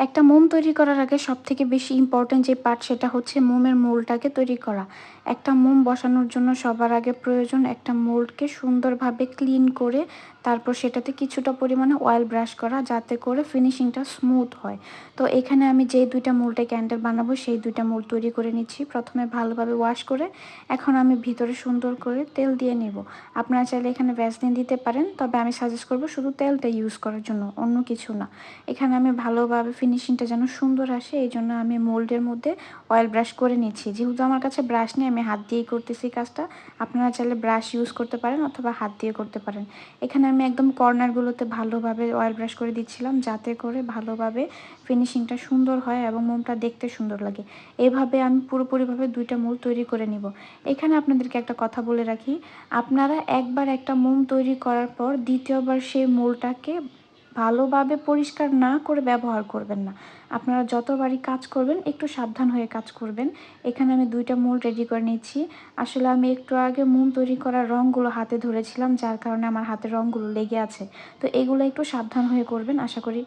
একটা মোম তৈরি করার আগে সবথেকে বেশি ইম্পর্ট্যান্ট যে পার্ট সেটা হচ্ছে মোমের মোল্ডটাকে তৈরি করা। একটা মোম বসানোর জন্য সবার আগে প্রয়োজন একটা মোল্ডকে সুন্দরভাবে ক্লিন করে তারপর সেটাতে কিছুটা পরিমাণে অয়েল ব্রাশ করা যাতে করে ফিনিশিংটা স্মুথ হয়। তো এখানে আমি যে ২ টা মোল্ডে ক্যান্ডেল বানাবো সেই ২ টা মোল্ড তৈরি করে নিচ্ছি। প্রথমে ভালোভাবে ওয়াশ করে এখন আমি ভিতরে সুন্দর করে তেল দিয়ে নেব। আপনারা চাইলে এখানে ভ্যাসলিন দিতে পারেন, তবে আমি সাজেস্ট করব শুধু তেলটা ইউজ করার জন্য, অন্য কিছু না। এখানে আমি ভালোভাবে ফিনিশিংটা যেন সুন্দর আসে এই জন্য আমি মোল্ডের মধ্যে অয়েল ব্রাশ করে নিচ্ছি। যেহেতু আমার কাছে ব্রাশ নেই আমি হাত দিয়েই করতেছি কাজটা। আপনারা চাইলে ব্রাশ ইউজ করতে পারেন অথবা হাত দিয়ে করতে পারেন। এখানে আমি একদম কর্নারগুলোতে ভালোভাবে অয়েল ব্রাশ করে দিচ্ছিলাম যাতে করে ভালোভাবে ফিনিশিংটা সুন্দর হয় এবং মোমটা দেখতে সুন্দর লাগে। এইভাবে আমি পুরোপুরিভাবে ২ টা মোল্ড তৈরি করে নিব। এখানে আপনাদেরকে একটা কথা বলে রাখি, আপনারা একবার একটা মোম তৈরি করার পর দ্বিতীয়বার সেই মোল্ডটাকে ভালোভাবে পরিষ্কার না করে ব্যবহার করবেন না। আপনারা যতবারই কাজ করবেন একটু সাবধান হয়ে কাজ করবেন। এখানে আমি ২ টা মোল্ড রেডি করে নিচ্ছি। আসলে আমি একটু আগে মোম তৈরি করার রঙগুলো হাতে ধরেছিলাম যার কারণে আমার হাতের রঙগুলো লেগে আছে। তো এগুলো একটু সাবধান হয়ে করবেন, আশা করি